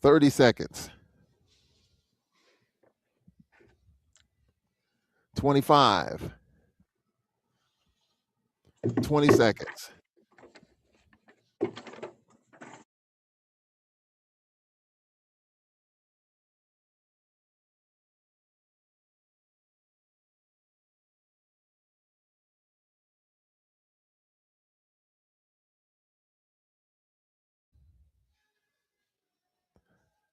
30 seconds. 25. 20 seconds.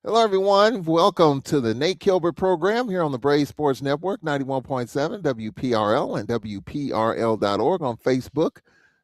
Hello, everyone. Welcome to the Nate Kilbert program here on the Brave Sports Network, 91.7 WPRL and WPRL.org, on Facebook,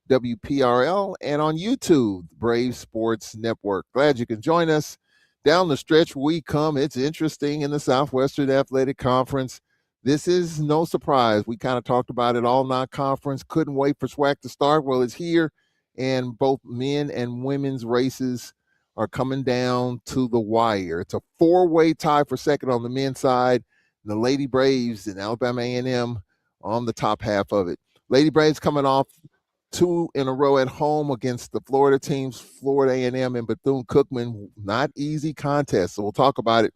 WPRL, and on YouTube, Brave Sports Network. Glad you can join us. Down the stretch we come. It's interesting in the Southwestern Athletic Conference. This is no surprise. We kind of talked about it all non-conference. Couldn't wait for SWAC to start. Well, it's here, and both men and women's races are coming down to the wire. It's a four-way tie for second on the men's side. The Lady Braves and Alabama A&M on the top half of it. Lady Braves coming off 2 in a row at home against the Florida teams, Florida A&M and Bethune-Cookman. Not easy contest, so we'll talk about it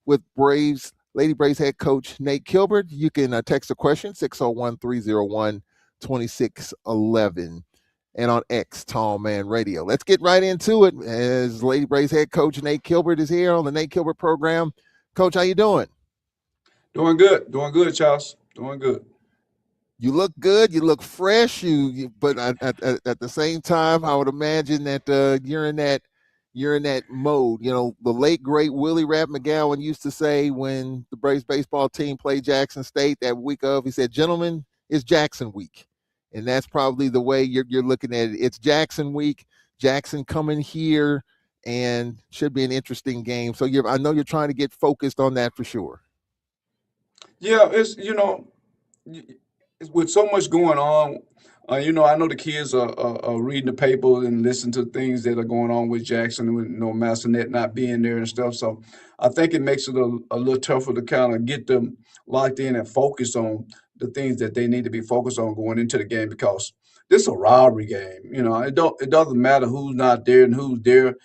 with Lady Braves head coach Nate Kilbert. You can text a question, 601-301-2611. And on X, Tall Man Radio. Let's get right into it as Lady Braves head coach Nate Kilbert is here on the Nate Kilbert program. Coach, how you doing? Doing good, Charles. Doing good. You look good. You look fresh. But at the same time, I would imagine that you're in that mode. You know, the late great Willie Rapp McGowan used to say when the Braves baseball team played Jackson State that week of, he said, "Gentlemen, it's Jackson week." And that's probably the way you're looking at it. It's Jackson week. Jackson coming here, and should be an interesting game. So I know you're trying to get focused on that for sure. Yeah, with so much going on. I know the kids are reading the paper and listening to things that are going on with Jackson, with Massonet not being there and stuff. So I think it makes it a little tougher to kind of get them locked in and focus on the things that they need to be focused on going into the game because this is a rivalry game. It doesn't matter who's not there and who's there.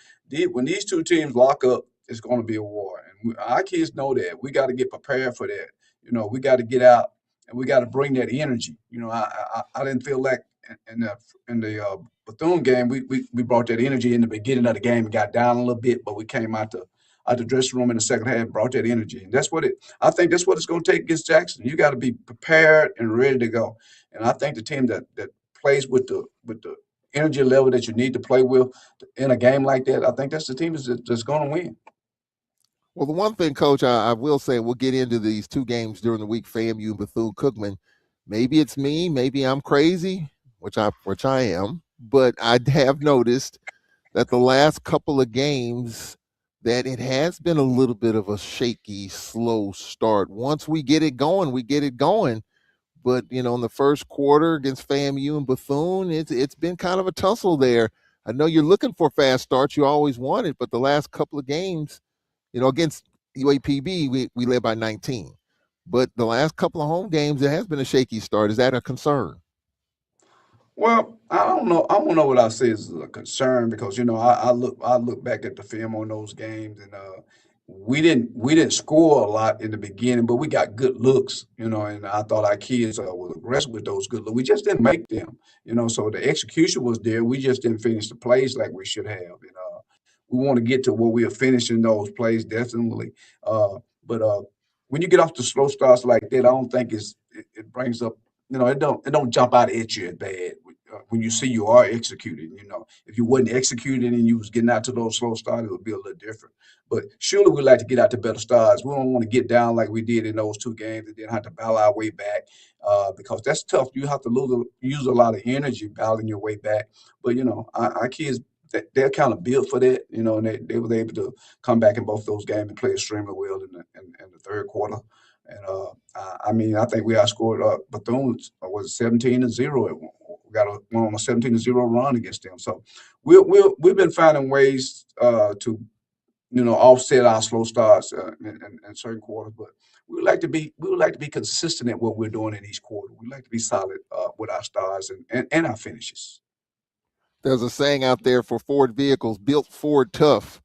When these two teams lock up, it's going to be a war, and our kids know that. We got to get prepared for that. We got to get out and we got to bring that energy. I didn't feel like in the Bethune game we brought that energy in the beginning of the game and got down a little bit, but we came out the dressing room in the second half and brought that energy, and I think that's what it's going to take against Jackson. You got to be prepared and ready to go, and I think the team that plays with the energy level that you need to play with in a game like that, I think that's the team that's going to win. Well, the one thing, Coach, I will say, we'll get into these two games during the week, FAMU and Bethune-Cookman. Maybe it's me, maybe I'm crazy, which I am, but I have noticed that the last couple of games that it has been a little bit of a shaky, slow start. Once we get it going, we get it going. But in the first quarter against FAMU and Bethune, it's been kind of a tussle there. I know you're looking for fast starts, you always want it, but the last couple of games, against UAPB, we led by 19. But the last couple of home games, it has been a shaky start. Is that a concern? Well, I don't know. I don't know what I say is a concern because I look back at the film on those games and we didn't score a lot in the beginning, but we got good looks, and I thought our kids were aggressive with those good looks. We just didn't make them, so the execution was there. We just didn't finish the plays like we should have. We want to get to where we are finishing those plays definitely. But when you get off the slow starts like that, I don't think it brings up, it don't jump out at you as bad when you see you are executing. If you wasn't executing and you was getting out to those slow starts, it would be a little different. But surely we like to get out to better starts. We don't want to get down like we did in those two games and then have to battle our way back because that's tough. You have to use a lot of energy battling your way back. But our kids, they're kind of built for that, and they were able to come back in both those games and play extremely well in the third quarter. And I mean, I think we outscored Bethune was 17-0. We got one on a 17-0 run against them. So we've been finding ways to offset our slow starts in certain quarters, but we would like to be consistent at what we're doing in each quarter. We like to be solid with our starts and our finishes. There's a saying out there for Ford vehicles, built Ford tough.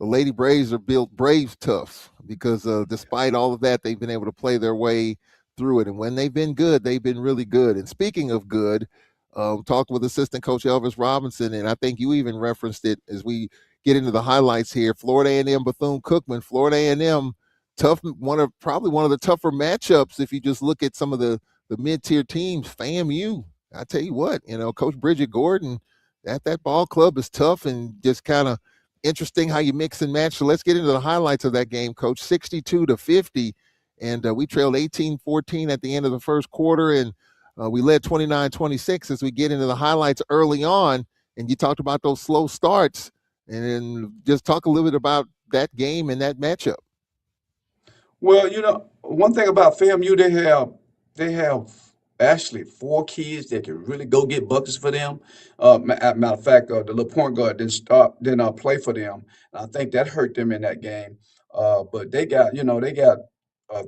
the Lady Braves are built Braves tough because despite all of that, they've been able to play their way through it. And when they've been good, they've been really good. And speaking of good, talked with assistant coach Elvis Robinson, and I think you even referenced it as we get into the highlights here. Florida A&M Bethune-Cookman, Florida A&M, tough, probably one of the tougher matchups if you just look at some of the mid-tier teams. FAMU, I tell you what, Coach Bridget Gordon, that ball club is tough and just kind of interesting how you mix and match. So let's get into the highlights of that game, Coach. 62-50, and we trailed 18-14 at the end of the first quarter, and we led 29-26 as we get into the highlights early on. And you talked about those slow starts, and then just talk a little bit about that game and that matchup. Well, one thing about FAMU, they have actually four kids that can really go get buckets for them. Matter of fact, the little point guard didn't play for them. And I think that hurt them in that game. But they got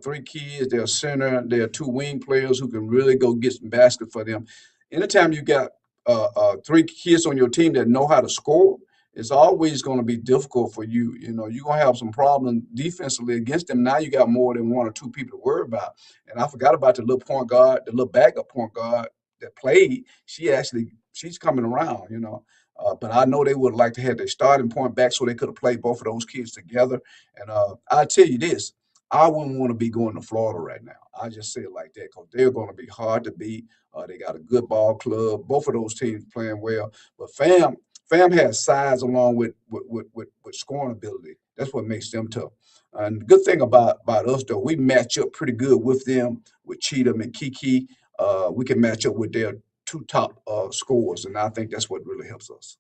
three kids. They're a center. They're two wing players who can really go get some basket for them. Anytime you got three kids on your team that know how to score, it's always going to be difficult for you. You're going to have some problems defensively against them. Now you got more than one or two people to worry about. And I forgot about the little point guard, the little backup point guard that played. She's coming around. But I know they would like to have their starting point back so they could have played both of those kids together. And I tell you this, I wouldn't want to be going to Florida right now. I just say it like that because they're going to be hard to beat. They got a good ball club. Both of those teams playing well. But Fam has size along with scoring ability. That's what makes them tough. And the good thing about us though, we match up pretty good with them, with Cheatham and Kiki. We can match up with their two top scores, and I think that's what really helps us.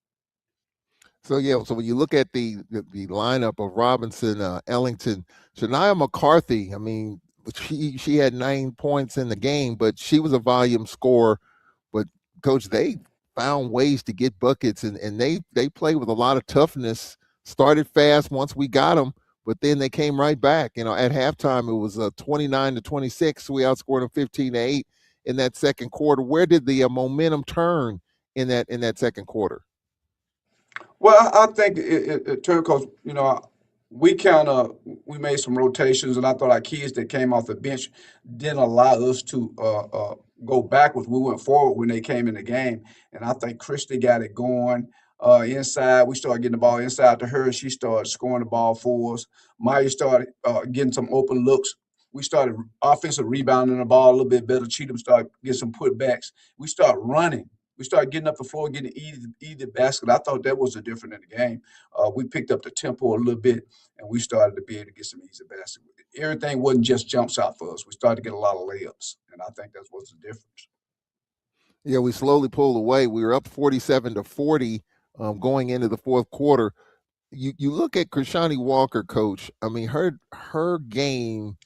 So yeah, so when you look at the lineup of Robinson, Ellington, Shania McCarthy, I mean, she had 9 points in the game, but she was a volume scorer. But coach, they found ways to get buckets, and they played with a lot of toughness. Started fast once we got them, but then they came right back. At halftime it was 29-26. So we outscored them 15-8 in that second quarter. Where did the momentum turn in that second quarter? Well, I think it turned because we kind of we made some rotations, and I thought our kids that came off the bench didn't allow us to go backwards. We went forward when they came in the game, and I think Christy got it going inside. We started getting the ball inside to her. She started scoring the ball for us. Maya started getting some open looks. We started offensive rebounding the ball a little bit better. Cheatham started getting some putbacks. We started running. We started getting up the floor, getting easy basket. I thought that was a different in the game. We picked up the tempo a little bit, and we started to be able to get some easy basket. Everything wasn't just jump shot for us. We started to get a lot of layups, and I think that's what's the difference. Yeah, we slowly pulled away. We were up 47-40 going into the fourth quarter. You look at Krishani Walker, coach. I mean, her game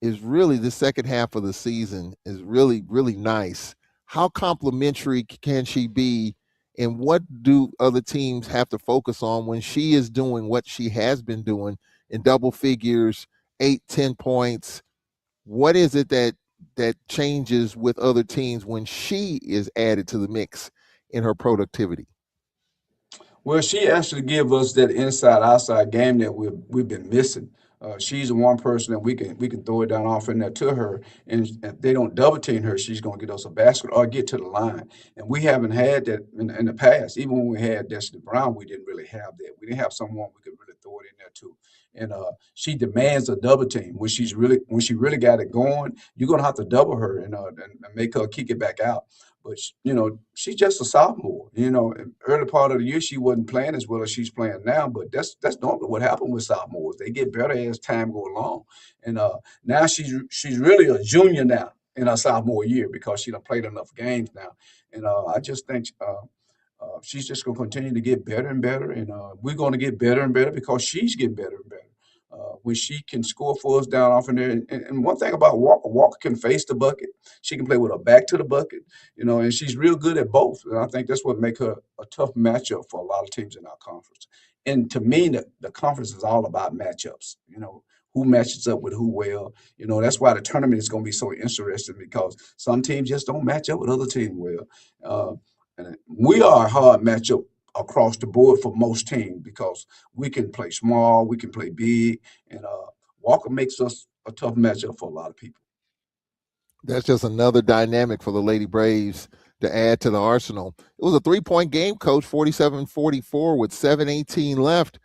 is really the second half of the season is really, really nice. How complimentary can she be? And what do other teams have to focus on when she is doing what she has been doing in double figures, 8, 10 points? What is it that changes with other teams when she is added to the mix in her productivity? Well, she actually give us that inside outside game that we've been missing. She's the one person that we can throw it down off in there to her, and if they don't double team her, she's gonna get us a basket or get to the line. And we haven't had that in the past. Even when we had Destiny Brown, we didn't really have that. We didn't have someone we could really throw it in there to. And she demands a double team when she really got it going. You're gonna have to double her and make her kick it back out. But she's just a sophomore. Early part of the year she wasn't playing as well as she's playing now. But that's normally what happens with sophomores. They get better as time go along. And now she's really a junior now in her sophomore year because she done played enough games now. And I just think she's just going to continue to get better and better, and we're going to get better and better because she's getting better and better. When she can score for us down off in there, and one thing about Walker can face the bucket. She can play with her back to the bucket, and she's real good at both. And I think that's what make her a tough matchup for a lot of teams in our conference. And to me, the conference is all about matchups. Who matches up with who well. That's why the tournament is going to be so interesting because some teams just don't match up with other teams well. And we are a hard matchup across the board for most teams because we can play small, we can play big, and Walker makes us a tough matchup for a lot of people. That's just another dynamic for the Lady Braves to add to the arsenal. It was a 3-point game, coach, 47-44 with 7:18 left.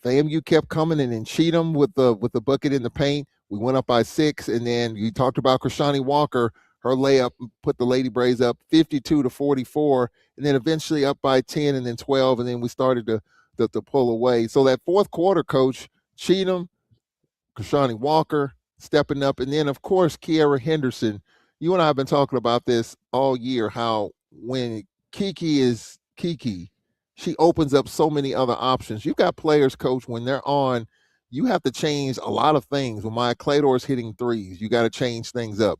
FAMU kept coming and then cheat them with the bucket in the paint. We went up by 6, and then you talked about Krishani Walker. Her layup put the Lady Braves up 52-44, and then eventually up by 10 and then 12, and then we started to pull away. So that fourth quarter, coach, Cheatham, Krishani Walker stepping up, and then of course Kiera Henderson. You and I have been talking about this all year. How when Kiki is Kiki, she opens up so many other options. You've got players, coach, when they're on, you have to change a lot of things. When Maya Claytor's hitting threes, you got to change things up.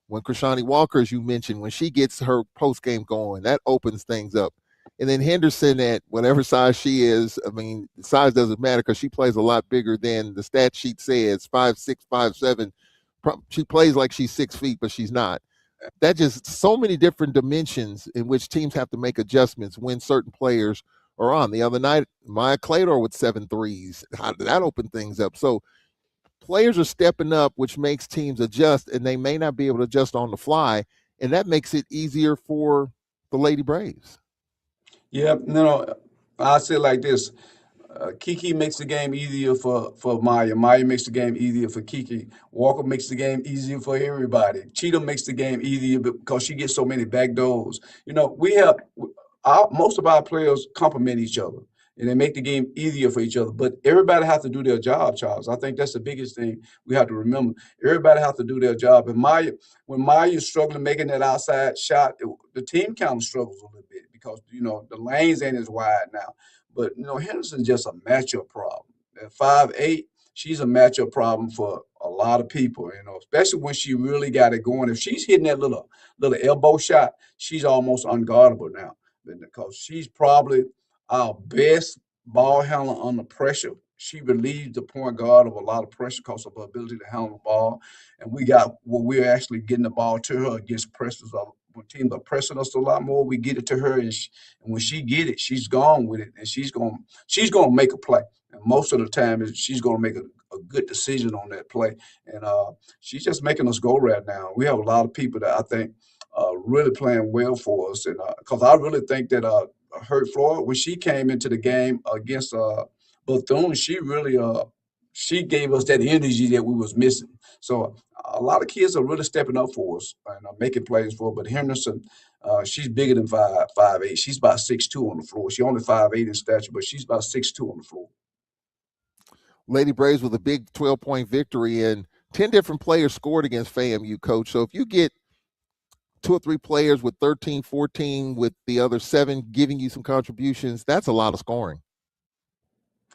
When Krishani Walker, as you mentioned, when she gets her post game going, that opens things up. And then Henderson, at whatever size she is, I mean, the size doesn't matter because she plays a lot bigger than the stat sheet says 5'6", 5'7". She plays like she's 6 feet, but she's not. That just so many different dimensions in which teams have to make adjustments when certain players are on. The other night, Maya Claytor with 7 threes. How did that open things up? So players are stepping up, which makes teams adjust, and they may not be able to adjust on the fly, and that makes it easier for the Lady Braves. Yeah, I say it like this. Kiki makes the game easier for Maya. Maya makes the game easier for Kiki. Walker makes the game easier for everybody. Cheetah makes the game easier because she gets so many back doors. We have most of our players complement each other and they make the game easier for each other. But everybody has to do their job, Charles. I think that's the biggest thing we have to remember. Everybody has to do their job. And when Maya's struggling making that outside shot, the team kind of struggles a little bit because the lanes ain't as wide now. But Henderson's just a matchup problem. At 5'8", she's a matchup problem for a lot of people. Especially when she really got it going. If she's hitting that little elbow shot, she's almost unguardable now because she's probably our best ball handler under pressure. She relieves the point guard of a lot of pressure because of her ability to handle the ball. And we're actually getting the ball to her against pressures. When teams are pressing us a lot more, we get it to her, and when she get it, she's gone with it, and she's gonna make a play. And most of the time, she's gonna make a good decision on that play. And she's just making us go right now. We have a lot of people that I think really playing well for us, and because I really think that Hurt Floyd, when she came into the game against Bethune, she gave us that energy that we was missing. So a lot of kids are really stepping up for us and making plays for us. But Henderson, she's bigger than 5'8". She's about 6'2" on the floor. She only 5'8" in stature, but she's about 6'2" on the floor. Lady Braves with a big 12-point victory, and 10 different players scored against FAMU, coach. So if you get 2 or 3 players with 13, 14, with the other 7 giving you some contributions, that's a lot of scoring.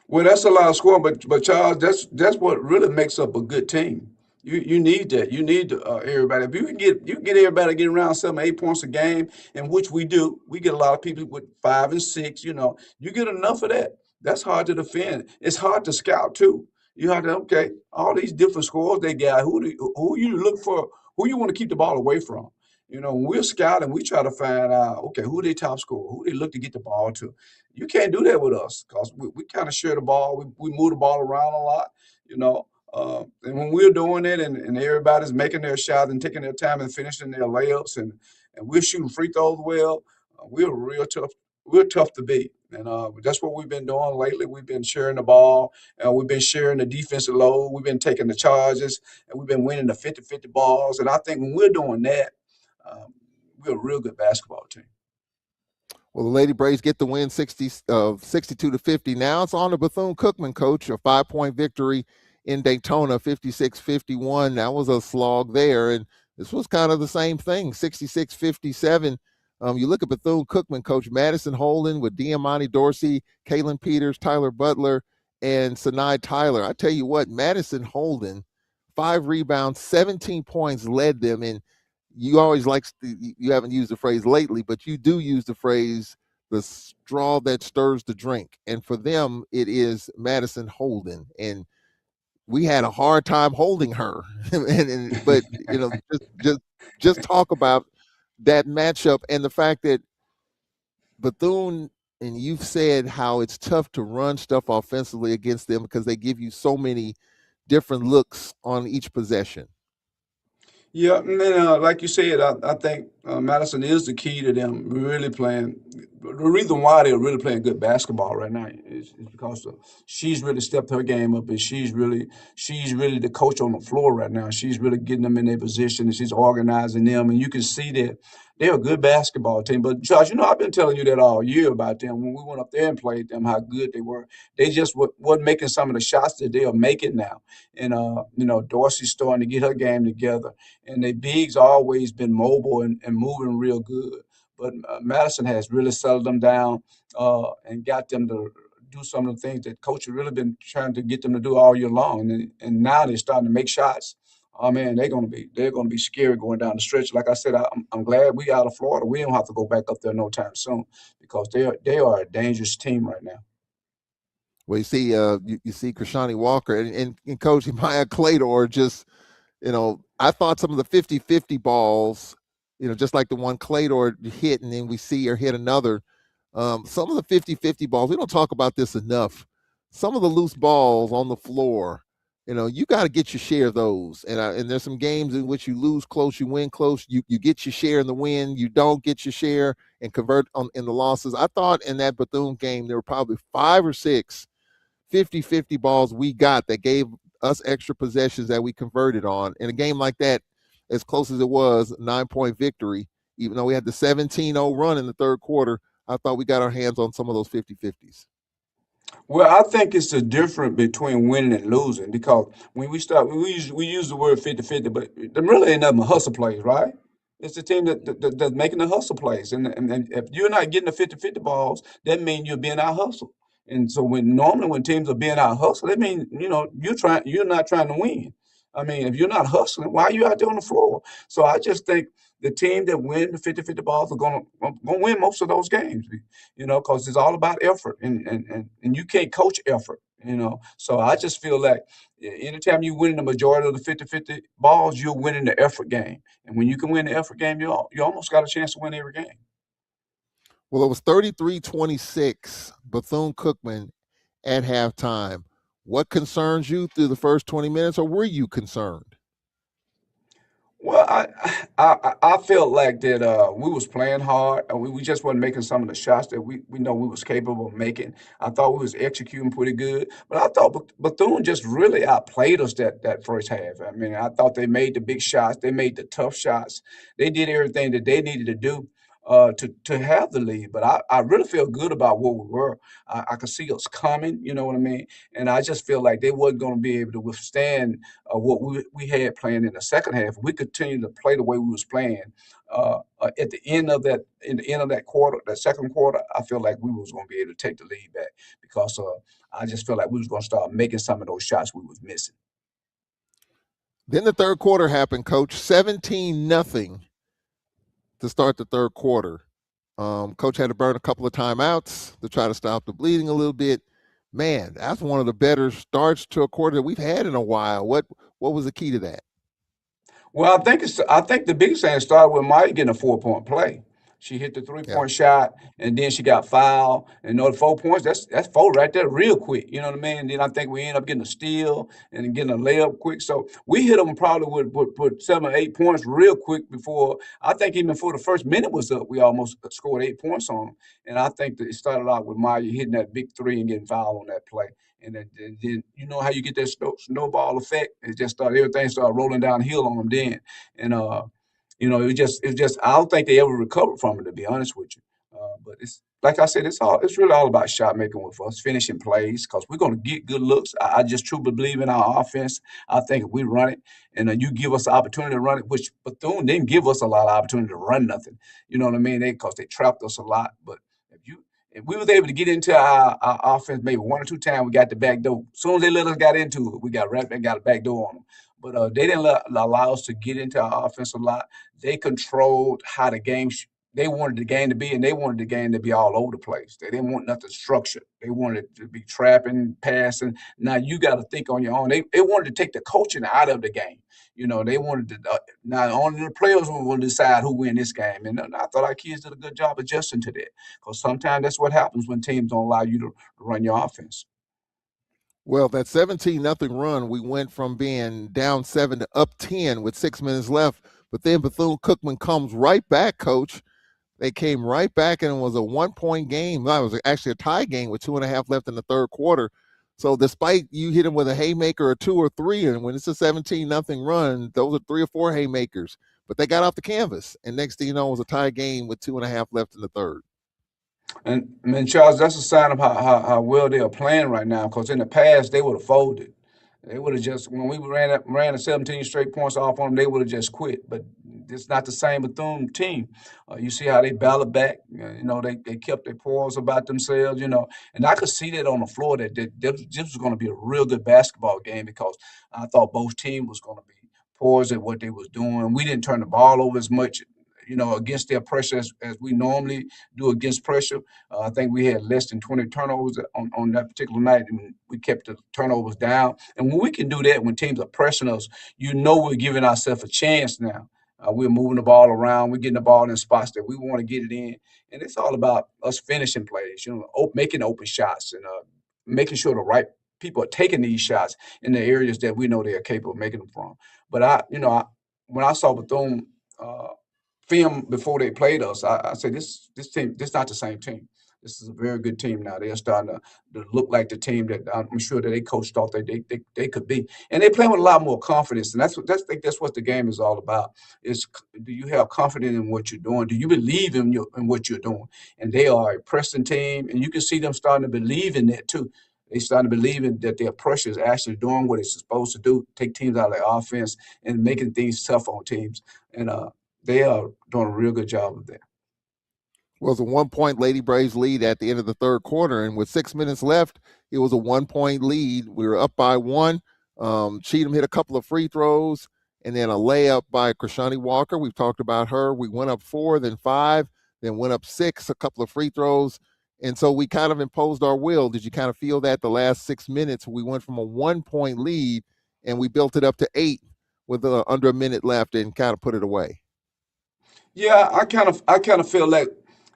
Well, that's a lot of scoring, but Charles, that's what really makes up a good team. You need that. You need everybody. If you can get everybody getting around 7, 8 points a game, and which we do. We get a lot of people with 5 and 6. You get enough of that. That's hard to defend. It's hard to scout too. You have to all these different scores they got. Who you look for? Who you want to keep the ball away from? When we're scouting, we try to find out, okay, who they top scorer, who they look to get the ball to. You can't do that with us because we kind of share the ball. We move the ball around a lot, you know. And when we're doing it and everybody's making their shots and taking their time and finishing their layups and we're shooting free throws well, we're real tough. We're tough to beat. And that's what we've been doing lately. We've been sharing the ball. We've been sharing the defensive load. We've been taking the charges. And we've been winning the 50-50 balls. And I think when we're doing that, we're a real good basketball team. Well, the Lady Braves get the win 62-50. Now it's on to Bethune-Cookman, coach, a 5-point victory in Daytona, 56-51. That was a slog there. And this was kind of the same thing, 66-57. You look at Bethune-Cookman, coach, Madison Holden with Diamante Dorsey, Kaylin Peters, Tyler Butler, and Sinai Tyler. I tell you what, Madison Holden, 5 rebounds, 17 points, led them. And you always you haven't used the phrase lately, but you do use the phrase the straw that stirs the drink. And for them, it is Madison Holden. And we had a hard time holding her. But just talk about that matchup and the fact that Bethune and you've said how it's tough to run stuff offensively against them because they give you so many different looks on each possession. Yeah, and then like you said, I think Madison is the key to them really playing. The reason why they're really playing good basketball right now is because she's really stepped her game up, and she's really the coach on the floor right now. She's really getting them in their position, and she's organizing them, and you can see that they're a good basketball team. But Josh, I've been telling you that all year about them. When we went up there and played them, how good they were. They just wasn't making some of the shots that they are making now. And Dorsey's starting to get her game together, and their bigs always been mobile and moving real good. But Madison has really settled them down and got them to do some of the things that coach has really been trying to get them to do all year long. And now they're starting to make shots. Oh man, they're gonna be scary going down the stretch. Like I said, I'm glad we out of Florida. We don't have to go back up there no time soon because they are a dangerous team right now. Well, you see Krishani Walker and Coach Maya Claytor just, I thought some of the 50-50 balls, just like the one Claytor hit and then we see her hit another. Some of the 50-50 balls, we don't talk about this enough. Some of the loose balls on the floor, you got to get your share of those. And there's some games in which you lose close, you win close, you get your share in the win, you don't get your share and convert in the losses. I thought in that Bethune game, there were probably 5 or 6 50-50 balls we got that gave us extra possessions that we converted on. In a game like that, as close as it was, 9-point victory, even though we had the 17-0 run in the third quarter, I thought we got our hands on some of those 50-50s. Well, I think it's the difference between winning and losing because when we use the word 50-50, but there really ain't nothing but hustle plays, right? It's the team that's making the hustle plays. And if you're not getting the 50-50 balls, that means you're being out hustled. And so when teams are being out hustled, that means, you're not trying to win. I mean, if you're not hustling, why are you out there on the floor? So I just think the team that win the 50-50 balls are gonna win most of those games, because it's all about effort, and you can't coach effort. So I just feel like anytime you win the majority of the 50-50 balls, you're winning the effort game. And when you can win the effort game, you almost got a chance to win every game. Well, it was 33-26, Bethune-Cookman at halftime. What concerns you through the first 20 minutes, or were you concerned? Well, I felt like that we was playing hard. We just wasn't making some of the shots that we know we was capable of making. I thought we was executing pretty good, but I thought Bethune just really outplayed us that first half. I mean, I thought they made the big shots, they made the tough shots, they did everything that they needed to do to have the lead. But I really feel good about where we were. I could see us coming. You know what I mean? And I just feel like they wasn't going to be able to withstand what we had playing in the second half. We continued to play the way we was playing. At the end of that quarter, that second quarter, I feel like we was going to be able to take the lead back because I just felt like we was going to start making some of those shots we was missing. Then the third quarter happened, Coach. 17-0 to start the third quarter. Coach had to burn a couple of timeouts to try to stop the bleeding a little bit. Man, that's one of the better starts to a quarter that we've had in a while. What was the key to that? Well, I think the biggest thing started with Maya getting a 4-point play. She hit the three Yeah. point shot, and then she got fouled. And the 4 points, that's four right there, real quick. You know what I mean? And then I think we ended up getting a steal and getting a layup quick. So we hit them probably with 7 or 8 points real quick before. I think even before the first minute was up, we almost scored 8 points on them. And I think that it started out with Maya hitting that big three and getting fouled on that play. And then you know how you get that snowball effect. Everything started rolling downhill on them then, and it just I don't think they ever recovered from it, to be honest with you. But it's like I said, it's really all about shot making with us, finishing plays, because we're going to get good looks. I just truly believe in our offense. I think if we run it and you give us the opportunity to run it, which Bethune didn't give us a lot of opportunity to run nothing. You know what I mean? Because they trapped us a lot. But if we was able to get into our offense maybe 1 or 2 times, we got the back door. As soon as they let us got into it, we got right and got a back door on them. But they didn't allow us to get into our offense a lot. They controlled how the game they wanted the game to be, and they wanted the game to be all over the place. They didn't want nothing structured. They wanted it to be trapping, passing. Now you got to think on your own. They wanted to take the coaching out of the game. They wanted to now only the players will decide who win this game. And I thought our kids did a good job adjusting to that because sometimes that's what happens when teams don't allow you to run your offense. Well, that 17-0 run, we went from being down 7 to up 10 with 6 minutes left. But then Bethune-Cookman comes right back, Coach. They came right back, and it was a 1-point game. Well, it was actually a tie game with 2.5 left in the third quarter. So despite you hit them with a haymaker or two or three, and when it's a 17-0 run, those are 3 or 4 haymakers. But they got off the canvas, and next thing you know, it was a tie game with 2.5 left in the third. And man, Charles, that's a sign of how well they are playing right now. Because in the past, they would have folded. They would have just when we ran a 17 straight points off on them, they would have just quit. But it's not the same Bethune team. You see how they battled back. They kept their poise about themselves. And I could see that on the floor that this was going to be a real good basketball game because I thought both teams was going to be poised at what they was doing. We didn't turn the ball over as much. Against their pressure as we normally do against pressure. I think we had less than 20 turnovers on that particular night, and we kept the turnovers down. And when we can do that, when teams are pressing us, we're giving ourselves a chance now. We're moving the ball around. We're getting the ball in spots that we want to get it in. And it's all about us finishing plays, making open shots and making sure the right people are taking these shots in the areas that we know they are capable of making them from. But when I saw Bethune film before they played us, I said this team, this is not the same team. This is a very good team now. They're starting to look like the team that I'm sure that they coach thought they could be, and they're playing with a lot more confidence. And that's what the game is all about. Is do you have confidence in what you're doing? Do you believe in what you're doing? And they are a pressing team, and you can see them starting to believe in that too. They starting to believe in that their pressure is actually doing what it's supposed to do, take teams out of their offense and making things tough on teams. And they are doing a real good job of that. Well, it was a 1-point Lady Braves lead at the end of the third quarter. And with 6 minutes left, it was a 1-point lead. We were up by one. Cheatham hit a couple of free throws and then a layup by Krishani Walker. We've talked about her. We went up 4, then 5, then went up 6, a couple of free throws. And so we kind of imposed our will. Did you kind of feel that the last 6 minutes, we went from a 1-point lead and we built it up to 8 with under a minute left and kind of put it away? Yeah, I kind of feel like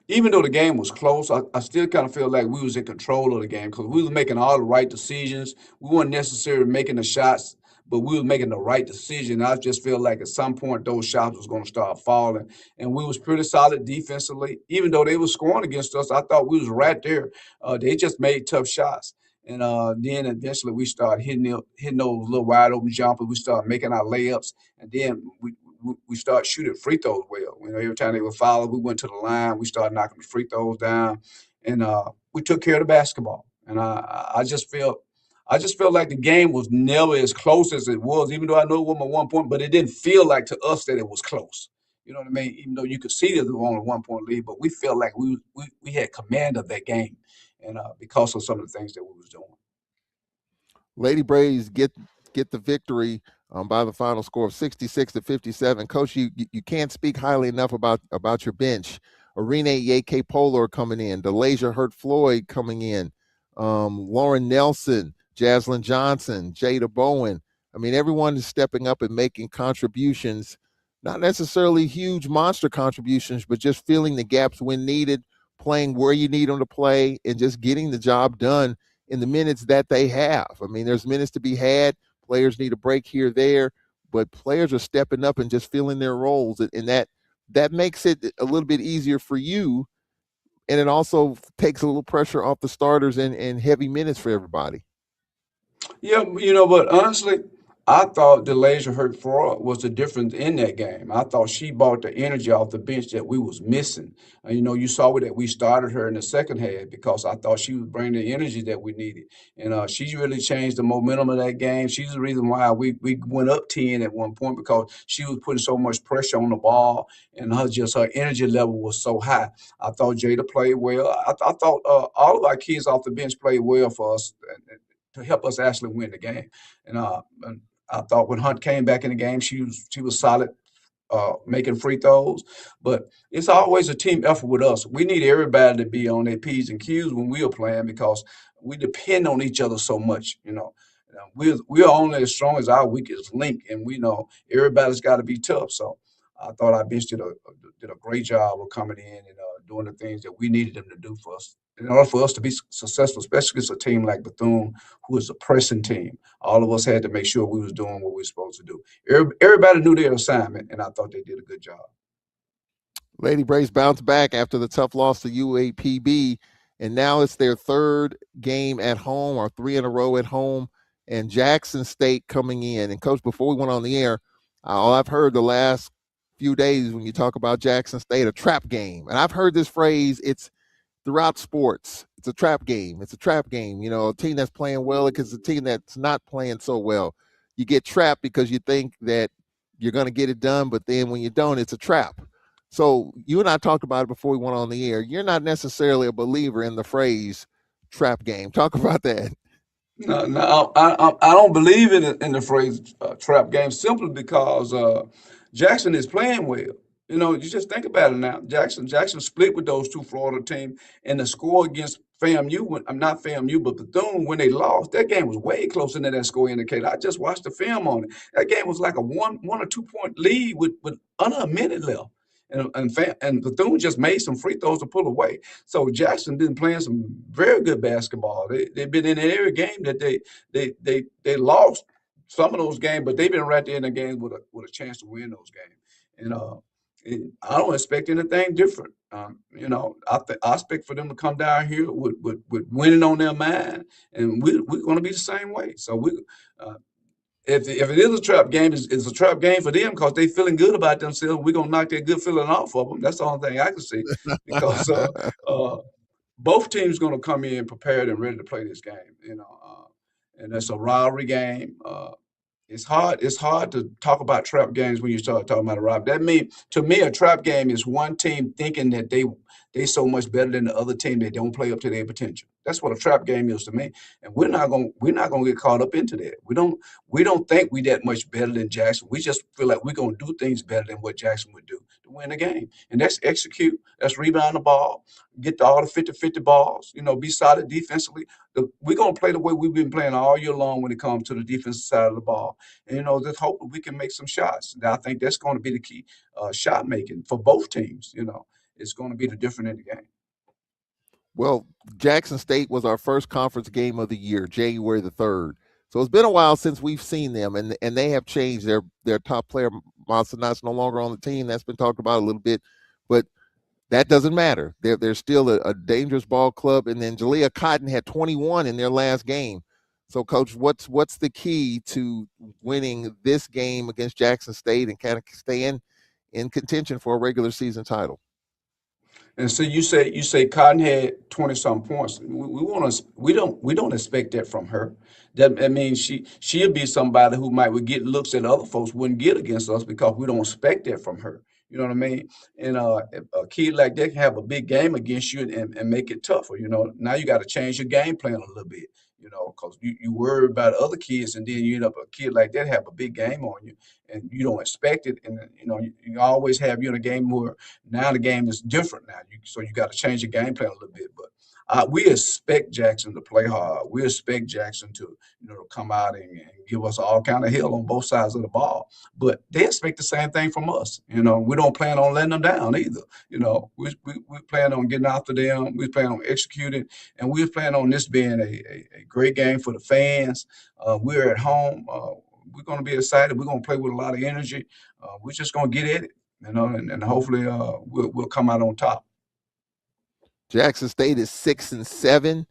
even though the game was close, I still kind of feel like we was in control of the game because we was making all the right decisions. We weren't necessarily making the shots, but we was making the right decision. I just feel like at some point those shots was going to start falling, and we was pretty solid defensively. Even though they was scoring against us, I thought we was right there. They just made tough shots. And then eventually we started hitting those little wide open jumpers. We started making our layups, and then we started shooting free throws well. Every time they were fouled, we went to the line. We started knocking the free throws down, and we took care of the basketball. And I just felt like the game was never as close as it was, even though I know it was my 1 point, but it didn't feel like to us that it was close. You know what I mean? Even though you could see that there was only 1 point lead, but we felt like we had command of that game, and because of some of the things that we was doing. Lady Braves get the victory by the final score of 66-57. Coach, you can't speak highly enough about your bench. Arena Yake Polar coming in, DeLasia Hurt Floyd coming in, Lauren Nelson, Jaslyn Johnson, Jada Bowen. I mean, everyone is stepping up and making contributions, not necessarily huge monster contributions, but just filling the gaps when needed, playing where you need them to play, and just getting the job done in the minutes that they have. I mean, there's minutes to be had. Players need a break here, there, but players are stepping up and just filling their roles, and that makes it a little bit easier for you, and it also takes a little pressure off the starters and heavy minutes for everybody. Yeah, but honestly, I thought DeLasia Hurt Fraud was the difference in that game. I thought she brought the energy off the bench that we was missing. And, you saw that we started her in the second half because I thought she was bringing the energy that we needed. And she really changed the momentum of that game. She's the reason why we went up 10 at 1 point because she was putting so much pressure on the ball and her energy level was so high. I thought Jada played well. I thought all of our kids off the bench played well for us to help us actually win the game. And I thought when Hunt came back in the game, she was solid making free throws. But it's always a team effort with us. We need everybody to be on their P's and Q's when we are playing because we depend on each other so much. We're only as strong as our weakest link, and we know everybody's got to be tough. So I thought our bench did a great job of coming in and doing the things that we needed them to do for us. In order for us to be successful, especially against a team like Bethune, who is a pressing team, all of us had to make sure we was doing what we were supposed to do. Everybody knew their assignment, and I thought they did a good job. Lady Braves bounced back after the tough loss to UAPB, and now it's their third game at home, or three in a row at home, and Jackson State coming in. And Coach, before we went on the air, all I've heard the last few days when you talk about Jackson State, a trap game. And I've heard this phrase, it's throughout sports. It's a trap game. It's a trap game. You know, a team that's playing well against a team that's not playing so well. You get trapped because you think that you're going to get it done, but then when you don't, it's a trap. So you and I talked about it before we went on the air. You're not necessarily a believer in the phrase trap game. Talk about that. No, I don't believe in the phrase trap game simply because Jackson is playing well. You just think about it now. Jackson split with those two Florida teams, and the score against FAMU, I'm not FAMU, but Bethune, when they lost, that game was way closer than that score indicated. I just watched the film on it. That game was like a one or 2 point lead with under a minute left. And Bethune just made some free throws to pull away. So Jackson been playing some very good basketball. They've been in every game that they lost some of those games, but they've been right there in the games with a chance to win those games. I don't expect anything different. I expect for them to come down here with winning on their mind, and we're going to be the same way. So uh, if it is a trap game, it's a trap game for them because they feeling good about themselves. We're gonna knock that good feeling off of them. That's the only thing I can see because uh, both teams going to come in prepared and ready to play this game. And that's a rivalry game. It's hard to talk about trap games when you start talking about a rivalry. That means to me, a trap game is one team thinking that they so much better than the other team they don't play up to their potential. That's what a trap game is to me. And we're not gonna get caught up into that. We don't think we that much better than Jackson. We just feel like we're gonna do things better than what Jackson would do to win the game. And that's execute, that's rebound the ball, get to all the 50-50 balls, be solid defensively. We're going to play the way we've been playing all year long when it comes to the defensive side of the ball. And, just hope that we can make some shots. And I think that's going to be the key shot making for both teams. It's going to be the difference in the game. Well, Jackson State was our first conference game of the year, January the 3rd. So it's been a while since we've seen them, and they have changed. Their top player, Masanat's no longer on the team. That's been talked about a little bit, but that doesn't matter. They're still a dangerous ball club. And then Jalea Cotton had 21 in their last game. So, Coach, what's the key to winning this game against Jackson State and kind of staying in contention for a regular season title? And so you say Cotton had 20 some points. We don't expect that from her. That means she'll be somebody who might would get looks that other folks wouldn't get against us because we don't expect that from her. You know what I mean? And if a kid like that can have a big game against you and make it tougher. Now you got to change your game plan a little bit. Because you worry about other kids, and then you end up a kid like that have a big game on you, and you don't expect it. And you always have you in a game where now the game is different now. So you got to change your game plan a little bit. But we expect Jackson to play hard. We expect Jackson to come out and give us all kind of hell on both sides of the ball. But they expect the same thing from us. We don't plan on letting them down either. We plan on getting after them. We plan on executing, and we plan on this being a great game for the fans. We're at home. We're going to be excited. We're going to play with a lot of energy. We're just going to get at it, and hopefully we'll come out on top. Jackson State is 6-7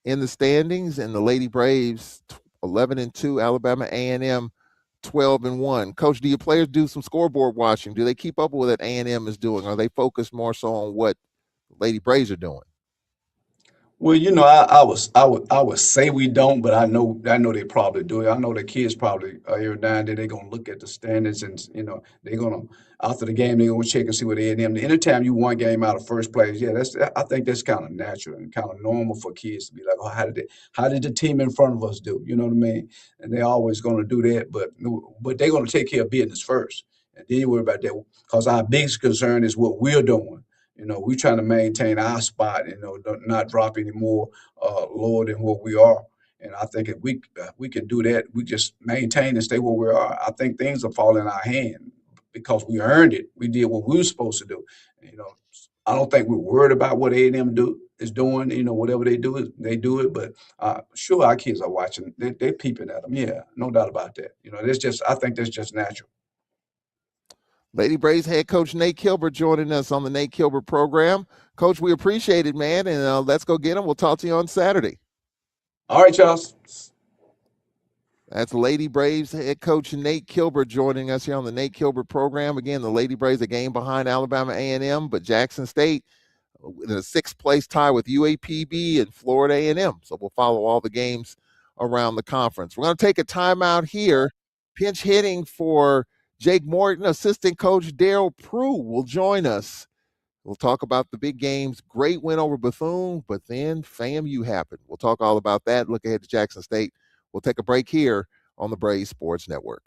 in the standings, and the Lady Braves 11-2. Alabama A&M 12-1. Coach, do your players do some scoreboard watching? Do they keep up with what A&M is doing? Are they focused more so on what the Lady Braves are doing? Well, I would say we don't, but I know they probably do. I know the kids probably every now and then they're gonna look at the standards, and they're gonna after the game they're gonna check and see what they them. Anytime you one game out of first place, yeah, I think that's kind of natural and kind of normal for kids to be like, oh, how did the team in front of us do? You know what I mean? And they're always gonna do that, but they're gonna take care of business first. and then you worry about that. Because our biggest concern is what we're doing. We're trying to maintain our spot. Not drop any more lower than what we are. And I think if we can do that, we just maintain and stay where we are. I think things will fall in our hand because we earned it. We did what we were supposed to do. You know, I don't think we're worried about what A&M is doing. Whatever they do, they do it. But sure, our kids are watching. They're peeping at them. Yeah, no doubt about that. I think that's just natural. Lady Braves head coach Nate Kilbert joining us on the Nate Kilbert program. Coach, we appreciate it, man, and let's go get him. We'll talk to you on Saturday. All right, Charles. That's Lady Braves head coach Nate Kilbert joining us here on the Nate Kilbert program. Again, the Lady Braves a game behind Alabama A&M, but Jackson State in a sixth-place tie with UAPB and Florida A&M. So we'll follow all the games around the conference. We're going to take a timeout here. Pinch hitting for Jake Morton, assistant coach Daryl Prue will join us. We'll talk about the big games. Great win over Bethune, but then FAMU happened. We'll talk all about that. Look ahead to Jackson State. We'll take a break here on the Braves Sports Network.